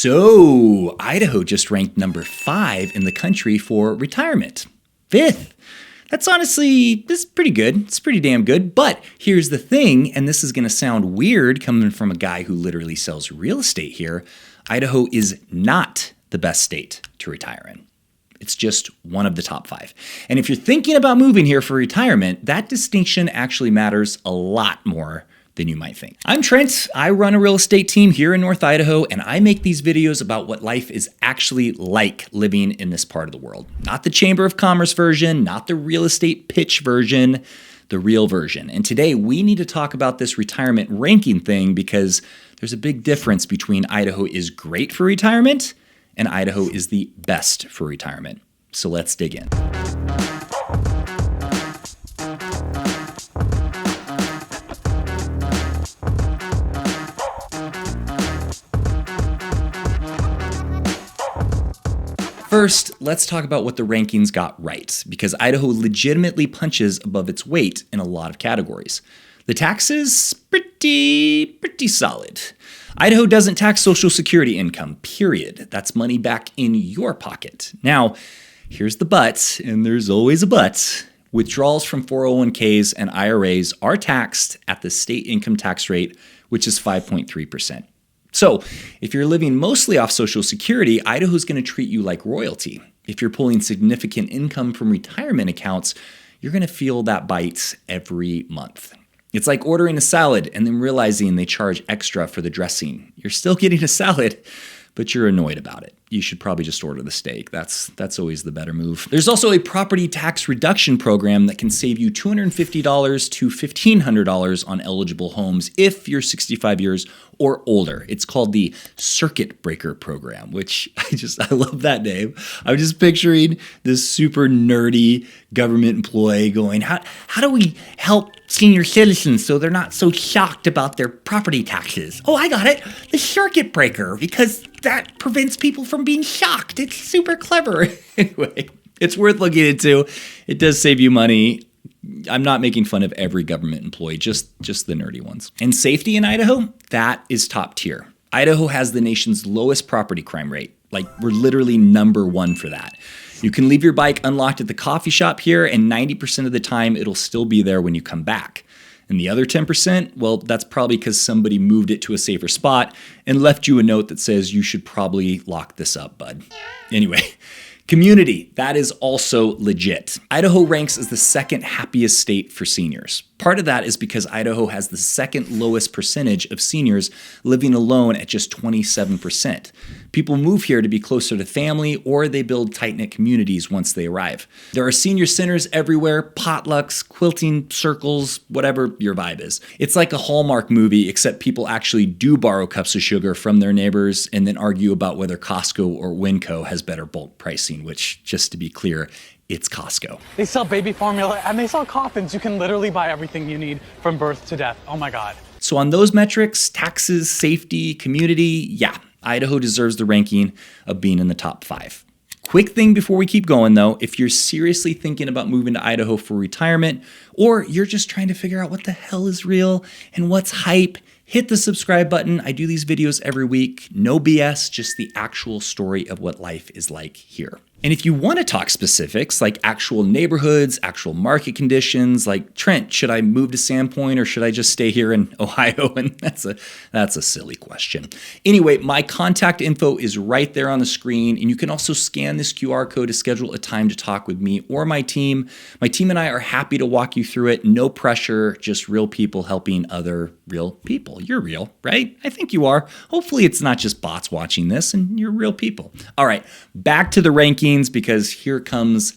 So, Idaho just ranked number 5 in the country for retirement. 5th. That's honestly, this is pretty good. It's pretty damn good. But here's the thing, and this is going to sound weird coming from a guy who literally sells real estate here. Idaho is not the best state to retire in. It's just one of the top 5. And if you're thinking about moving here for retirement, that distinction actually matters a lot more than you might think. I'm Trent. I run a real estate team here in North Idaho, and I make these videos about what life is actually like living in this part of the world. Not the Chamber of Commerce version, not the real estate pitch version, the real version. And today we need to talk about this retirement ranking thing because there's a big difference between Idaho is great for retirement and Idaho is the best for retirement. So let's dig in. First, let's talk about what the rankings got right, because Idaho legitimately punches above its weight in a lot of categories. The taxes, pretty solid. Idaho doesn't tax Social Security income, period. That's money back in your pocket. Now, here's the but, and there's always a but. Withdrawals from 401ks and IRAs are taxed at the state income tax rate, which is 5.3%. So, if you're living mostly off Social Security, Idaho's going to treat you like royalty. If you're pulling significant income from retirement accounts, you're going to feel that bite every month. It's like ordering a salad and then realizing they charge extra for the dressing. You're still getting a salad, but you're annoyed about it. You should probably just order the steak. That's always the better move. There's also a property tax reduction program that can save you $250 to $1,500 on eligible homes if you're 65 years or older. It's called the Circuit Breaker program, which I love that name. I'm just picturing this super nerdy government employee going, how do we help senior citizens so they're not so shocked about their property taxes? Oh, I got it. The Circuit Breaker, because that prevents people from being shocked. It's super clever. Anyway, it's worth looking into. It does save you money. I'm not making fun of every government employee, just the nerdy ones. And safety in Idaho, that is top tier. Idaho has the nation's lowest property crime rate. Like, we're literally number 1 for that. You can leave your bike unlocked at the coffee shop here, and 90% of the time, it'll still be there when you come back. And the other 10%, well, that's probably because somebody moved it to a safer spot and left you a note that says you should probably lock this up, bud. Anyway, community, that is also legit. Idaho ranks as the second happiest state for seniors. Part of that is because Idaho has the second lowest percentage of seniors living alone at just 27%. People move here to be closer to family, or they build tight-knit communities once they arrive. There are senior centers everywhere, potlucks, quilting circles, whatever your vibe is. It's like a Hallmark movie, except people actually do borrow cups of sugar from their neighbors and then argue about whether Costco or Winco has better bulk pricing, which, just to be clear, it's Costco. They sell baby formula and they sell coffins. You can literally buy everything you need from birth to death. Oh my God. So on those metrics, taxes, safety, community, yeah, Idaho deserves the ranking of being in the top 5. Quick thing before we keep going though, if you're seriously thinking about moving to Idaho for retirement, or you're just trying to figure out what the hell is real and what's hype, hit the subscribe button. I do these videos every week. No BS, just the actual story of what life is like here. And if you want to talk specifics, like actual neighborhoods, actual market conditions, like Trent, should I move to Sandpoint or should I just stay here in Ohio? And that's a silly question. Anyway, my contact info is right there on the screen, and you can also scan this QR code to schedule a time to talk with me or my team. My team and I are happy to walk you through it. No pressure, just real people helping other real people. You're real, right? I think you are. Hopefully it's not just bots watching this and you're real people. All right, back to the rankings, because here comes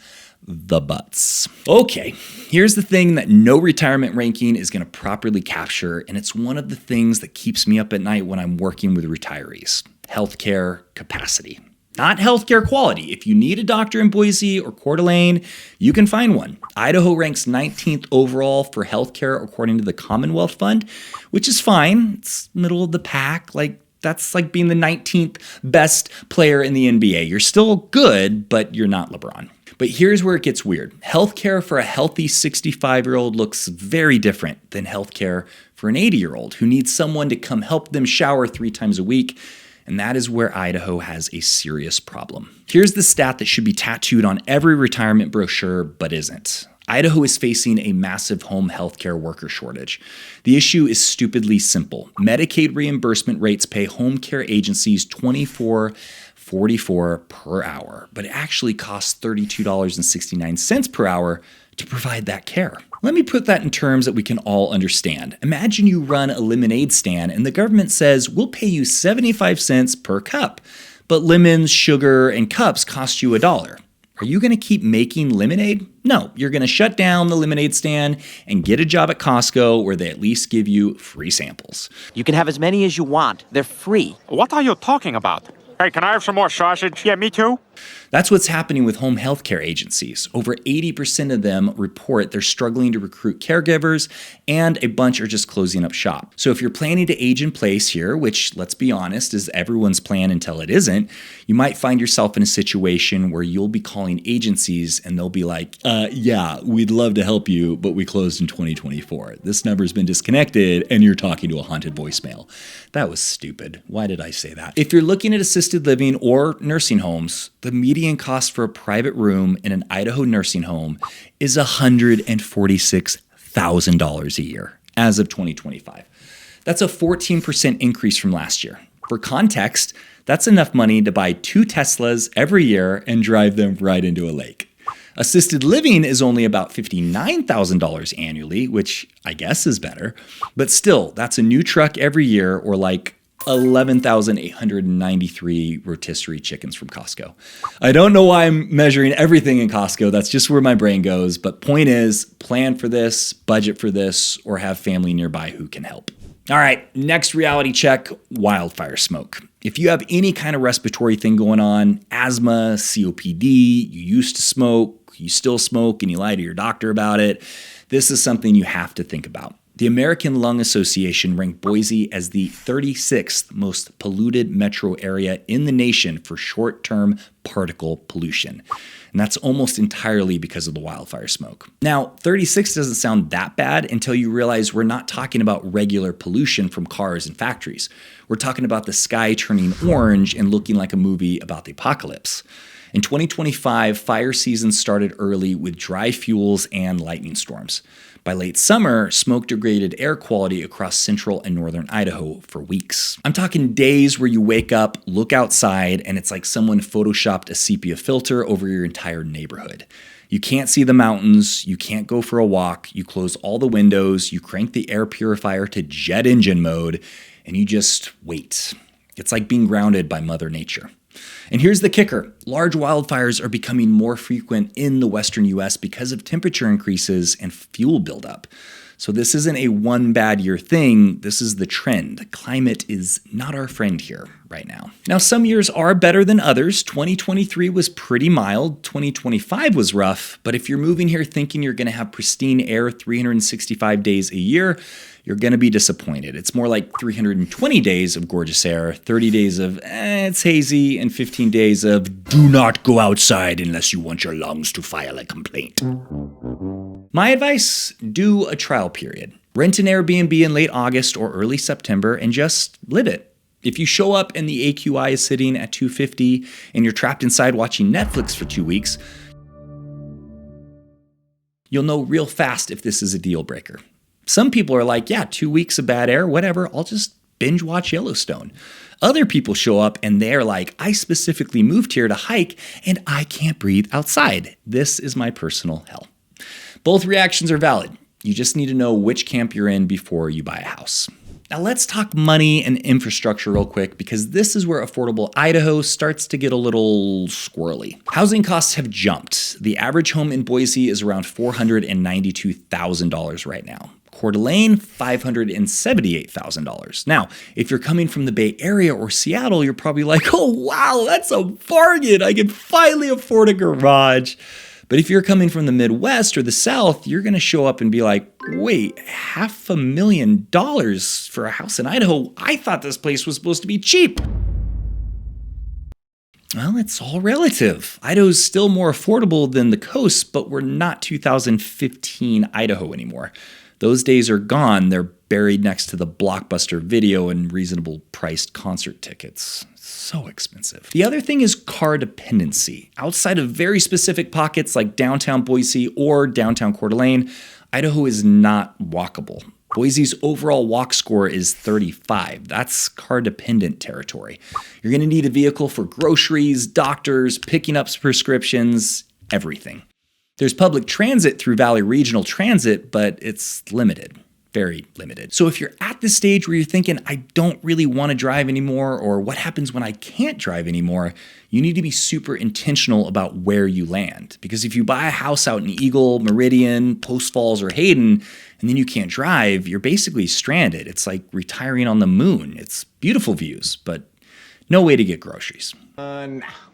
the buts. Okay, here's the thing that no retirement ranking is going to properly capture, and it's one of the things that keeps me up at night when I'm working with retirees: healthcare capacity. Not healthcare quality. If you need a doctor in Boise or Coeur d'Alene, you can find one. Idaho ranks 19th overall for healthcare according to the Commonwealth Fund, which is fine. It's middle of the pack. That's like being the 19th best player in the NBA. You're still good, but you're not LeBron. But here's where it gets weird. Healthcare for a healthy 65-year-old looks very different than healthcare for an 80-year-old who needs someone to come help them shower 3 times a week And that is where Idaho has a serious problem. Here's the stat that should be tattooed on every retirement brochure, but isn't. Idaho is facing a massive home healthcare worker shortage. The issue is stupidly simple. Medicaid reimbursement rates pay home care agencies $24.44 per hour, but it actually costs $32.69 per hour to provide that care. Let me put that in terms that we can all understand. Imagine you run a lemonade stand and the government says, we'll pay you 75 cents per cup, but lemons, sugar, and cups cost you $1. Are you going to keep making lemonade? No, you're going to shut down the lemonade stand and get a job at Costco where they at least give you free samples. You can have as many as you want. They're free. What are you talking about? Hey, can I have some more sausage? Yeah, me too. That's what's happening with home health care agencies. Over 80% of them report they're struggling to recruit caregivers, and a bunch are just closing up shop. So if you're planning to age in place here, which, let's be honest, is everyone's plan until it isn't, you might find yourself in a situation where you'll be calling agencies and they'll be like, yeah, we'd love to help you, but we closed in 2024. This number's been disconnected, and you're talking to a haunted voicemail. That was stupid. Why did I say that? If you're looking at assisted living or nursing homes, the median cost for a private room in an Idaho nursing home is $146,000 a year as of 2025. That's a 14% increase from last year. For context, that's enough money to buy 2 Teslas every year and drive them right into a lake. Assisted living is only about $59,000 annually, which I guess is better, but still, that's a new truck every year, or like 11,893 rotisserie chickens from Costco. I don't know why I'm measuring everything in Costco. That's just where my brain goes. But point is, plan for this, budget for this, or have family nearby who can help. All right, next reality check, wildfire smoke. If you have any kind of respiratory thing going on, asthma, COPD, you used to smoke, you still smoke, and you lie to your doctor about it, this is something you have to think about. The American Lung Association ranked Boise as the 36th most polluted metro area in the nation for short-term particle pollution. And that's almost entirely because of the wildfire smoke. Now, 36 doesn't sound that bad until you realize we're not talking about regular pollution from cars and factories. We're talking about the sky turning orange and looking like a movie about the apocalypse. In 2025, fire season started early with dry fuels and lightning storms. By late summer, smoke degraded air quality across central and northern Idaho for weeks. I'm talking days where you wake up, look outside, and it's like someone photoshopped a sepia filter over your entire neighborhood. You can't see the mountains, you can't go for a walk, you close all the windows, you crank the air purifier to jet engine mode, and you just wait. It's like being grounded by Mother Nature. And here's the kicker. Large wildfires are becoming more frequent in the western U.S. because of temperature increases and fuel buildup. So this isn't a one bad year thing. This is the trend. Climate is not our friend here right now. Now, some years are better than others. 2023 was pretty mild. 2025 was rough. But if you're moving here thinking you're going to have pristine air 365 days a year, you're going to be disappointed. It's more like 320 days of gorgeous air, 30 days of it's hazy, and 15 days of do not go outside unless you want your lungs to file a complaint. My advice, do a trial period. Rent an Airbnb in late August or early September and just live it. If you show up and the AQI is sitting at 250 and you're trapped inside watching Netflix for 2 weeks, you'll know real fast if this is a deal breaker. Some people are like, yeah, 2 weeks of bad air, whatever, I'll just binge watch Yellowstone. Other people show up and they're like, I specifically moved here to hike and I can't breathe outside. This is my personal hell. Both reactions are valid. You just need to know which camp you're in before you buy a house. Now let's talk money and infrastructure real quick, because this is where affordable Idaho starts to get a little squirrely. Housing costs have jumped. The average home in Boise is around $492,000 right now. Coeur d'Alene, $578,000. Now, if you're coming from the Bay Area or Seattle, you're probably like, oh wow, that's a bargain. I can finally afford a garage. But if you're coming from the Midwest or the South, you're going to show up and be like, wait, $500,000 for a house in Idaho? I thought this place was supposed to be cheap. Well, it's all relative. Idaho's still more affordable than the coast, but we're not 2015 Idaho anymore. Those days are gone. They're buried next to the Blockbuster video and reasonable priced concert tickets. So expensive. The other thing is car dependency. Outside of very specific pockets like downtown Boise or downtown Coeur d'Alene, Idaho is not walkable. Boise's overall walk score is 35. That's car-dependent territory. You're going to need a vehicle for groceries, doctors, picking up prescriptions, everything. There's public transit through Valley Regional Transit, but it's limited. Very limited. So if you're at the stage where you're thinking, I don't really want to drive anymore, or what happens when I can't drive anymore, you need to be super intentional about where you land. Because if you buy a house out in Eagle, Meridian, Post Falls, or Hayden, and then you can't drive, you're basically stranded. It's like retiring on the moon. It's beautiful views, but no way to get groceries.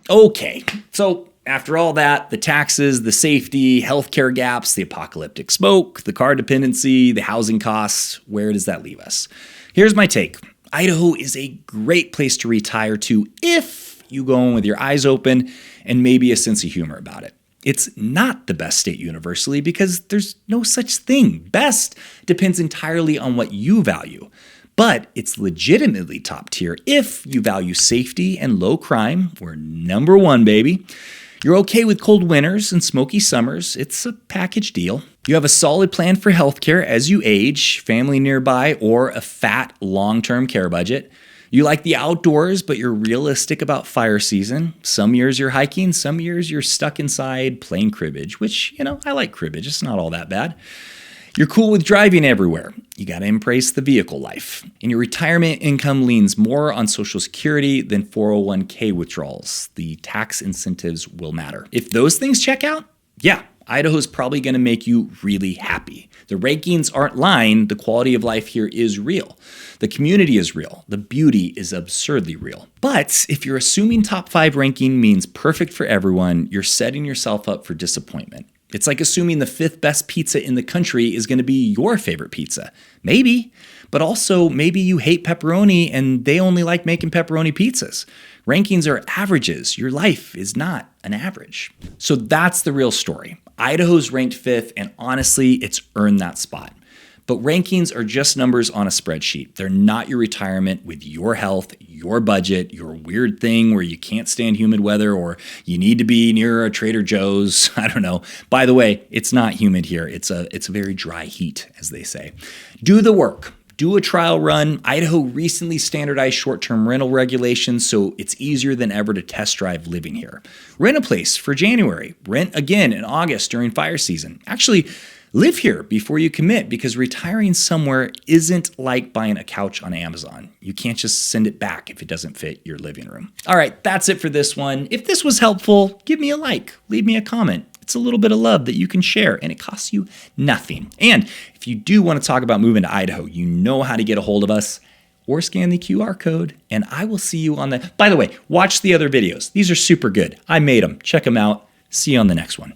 Okay, so after all that, the taxes, the safety, healthcare gaps, the apocalyptic smoke, the car dependency, the housing costs, where does that leave us? Here's my take. Idaho is a great place to retire to if you go in with your eyes open and maybe a sense of humor about it. It's not the best state universally because there's no such thing. Best depends entirely on what you value. But it's legitimately top tier if you value safety and low crime. We're number one, baby. You're okay with cold winters and smoky summers. It's a package deal. You have a solid plan for healthcare as you age, family nearby, or a fat long-term care budget. You like the outdoors, but you're realistic about fire season. Some years you're hiking, some years you're stuck inside playing cribbage, which, I like cribbage. It's not all that bad. You're cool with driving everywhere. You got to embrace the vehicle life. And your retirement income leans more on Social Security than 401k withdrawals. The tax incentives will matter. If those things check out, yeah, Idaho's probably going to make you really happy. The rankings aren't lying. The quality of life here is real. The community is real. The beauty is absurdly real. But if you're assuming top 5 ranking means perfect for everyone, you're setting yourself up for disappointment. It's like assuming the 5th best pizza in the country is going to be your favorite pizza. Maybe, but also maybe you hate pepperoni and they only like making pepperoni pizzas. Rankings are averages. Your life is not an average. So that's the real story. Idaho's ranked 5th, and honestly, it's earned that spot. But rankings are just numbers on a spreadsheet. They're not your retirement with your health, your budget, your weird thing where you can't stand humid weather or you need to be near a Trader Joe's. I don't know. By the way, it's not humid here. It's a very dry heat, as they say. Do the work. Do a trial run. Idaho recently standardized short-term rental regulations, so it's easier than ever to test drive living here. Rent a place for January. Rent again in August during fire season. Actually, live here before you commit because retiring somewhere isn't like buying a couch on Amazon. You can't just send it back if it doesn't fit your living room. All right, that's it for this one. If this was helpful, give me a like, leave me a comment. It's a little bit of love that you can share and it costs you nothing. And if you do want to talk about moving to Idaho, you know how to get a hold of us or scan the QR code and I will see you on the... By the way, watch the other videos. These are super good. I made them. Check them out. See you on the next one.